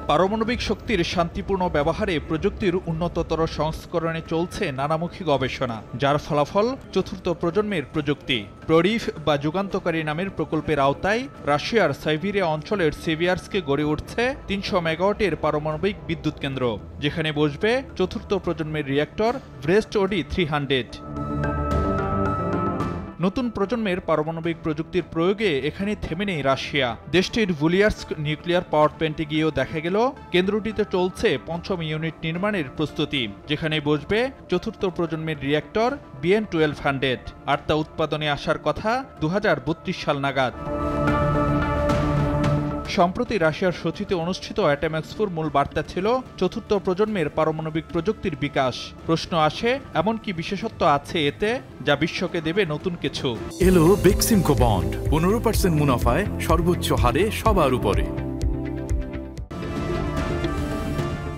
পারমাণবিক শক্তির শান্তিপূর্ণ ব্যবহারে প্রযুক্তির উন্নততর সংস্করণে চলছে নানামুখী গবেষণা, যার ফলাফল চতুর্থ প্রজন্মের প্রযুক্তি। প্ররিফ বা যুগান্তকারী নামের প্রকল্পের আওতায় রাশিয়ার সাইবেরিয়া অঞ্চলের সেভিয়ার্সকে গড়ে উঠছে ৩০০ মেগাওয়াটের পারমাণবিক বিদ্যুৎ কেন্দ্র, যেখানে বসবে চতুর্থ প্রজন্মের রিঅ্যাক্টর ব্রেস্ট ওডি 300। নতুন প্রজন্মের পারমাণবিক প্রযুক্তির প্রয়োগে এখানে থেমে নেই রাশিয়া। দেশটির ভুলিয়ার্স্ক নিউক্লিয়ার পাওয়ার প্ল্যান্টে গিয়েও দেখা গেল কেন্দ্রটিতে চলছে পঞ্চম ইউনিট নির্মাণের প্রস্তুতি, যেখানে বসবে চতুর্থ প্রজন্মের রিঅ্যাক্টর BN-1200, আর তা উৎপাদনে আসার কথা 2032 সাল নাগাদ। সম্প্রতি রাশিয়ার সোচিতে অনুষ্ঠিত অ্যাটম এক্সপোর মূল বার্তা ছিল চতুর্থ প্রজন্মের পারমাণবিক প্রযুক্তির বিকাশ। প্রশ্ন আসে, এমন কি বিশেষত্ব আছে এতে যা বিশ্বকে দেবে নতুন কিছু? এলো বেক্সিমকো বন্ড, 15% মুনাফায় সর্বোচ্চ হারে সবার উপরে।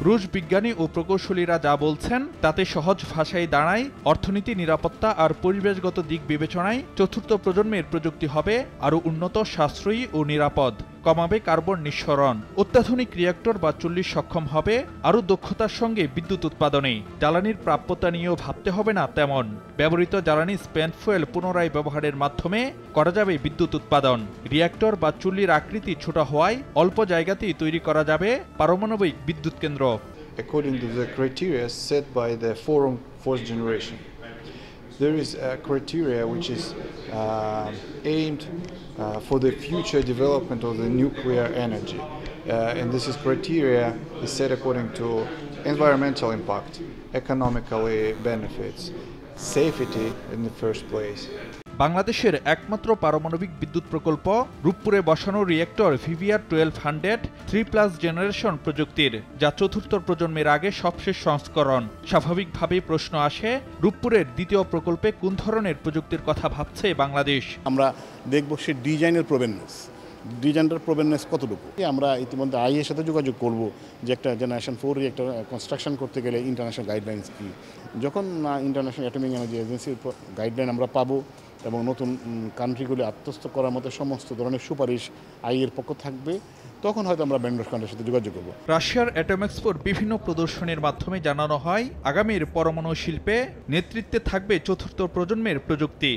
রুশ বিজ্ঞানী ও প্রকৌশলীরা যা বলছেন তাতে সহজ ভাষায় দাঁড়ায়, অর্থনীতি, নিরাপত্তা আর পরিবেশগত দিক বিবেচনায় চতুর্থ প্রজন্মের প্রযুক্তি হবে আরও উন্নত, সাশ্রয়ী ও নিরাপদ, কমাবে কার্বন নিঃসরণ, অত্যাধুনিক রিঅ্যাক্টর বা চুল্লি সক্ষম হবে, আরও দক্ষতার সঙ্গে বিদ্যুৎ উৎপাদনে। জ্বালানির প্রাপ্যতা নিয়েও ভাবতে হবে না তেমন। ব্যবহৃত জ্বালানি স্পেন্ট ফুয়েল পুনরায় ব্যবহারের মাধ্যমে করা যাবে বিদ্যুৎ উৎপাদন। রিঅ্যাক্টর বা চুল্লির আকৃতি ছোট হওয়ায় অল্প জায়গাতেই তৈরি করা যাবে পারমাণবিক বিদ্যুৎ কেন্দ্র। According to the criteria set by the Forum Fourth Generation, there is a criteria which is aimed for the future development of the nuclear energy, and this is criteria is set according to environmental impact, economically benefits, safety in the first place. বাংলাদেশের একমাত্র পারমাণবিক বিদ্যুৎ প্রকল্প রূপপুরে বসানো reactor VVR-1200 3+ generation প্রযুক্তির, যা চতুর্থ প্রজন্মের আগে সবশেষ সংস্করণ। স্বাভাবিকভাবেই প্রশ্ন আসে, রূপপুরের দ্বিতীয় প্রকল্পে কোন ধরনের প্রযুক্তির কথা ভাবছে বাংলাদেশ? আমরা দেখব সে ডিজাইনটার প্রবেননেস কতটুকু। আমরা ইতিমধ্যে আইএর সাথে যোগাযোগ করব যে একটা জেনারেশন 4 রিঅ্যাক্টর কনস্ট্রাকশন করতে গেলে ইন্টারন্যাশনাল গাইডলাইন্স কী। যখন ইন্টারন্যাশনাল অ্যাটমিক এনার্জি এজেন্সির গাইডলাইন আমরা পাবো এবং নতুন কান্ট্রিগুলি আত্মস্থ করার মতো সমস্ত ধরনের সুপারিশ আইএর পক্ষ থাকবে, তখন হয়তো আমরা ভেন্ডর কান্ট্রির সাথে যোগাযোগ করব। রাশিয়ার অ্যাটম এক্সপোর বিভিন্ন প্রদর্শনীর মাধ্যমে জানানো হয় আগামীর পরমাণু শিল্পে নেতৃত্বে থাকবে চতুর্থ প্রজন্মের প্রযুক্তি।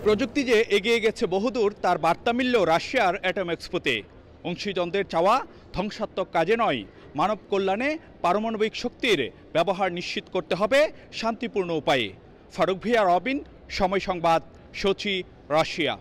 প্রযুক্তি যে এগিয়ে গেছে বহুদূর তার বার্তা মিলল রাশিয়ার অ্যাটম এক্সপোতে। অংশীজনদের চাওয়া ধ্বংসাত্মক কাজে নয়, মানব কল্যাণে পারমাণবিক শক্তির ব্যবহার নিশ্চিত করতে হবে শান্তিপূর্ণ উপায়ে। ফারুক ভিয়া, রবিন, সময় সংবাদ, সোচি, রাশিয়া।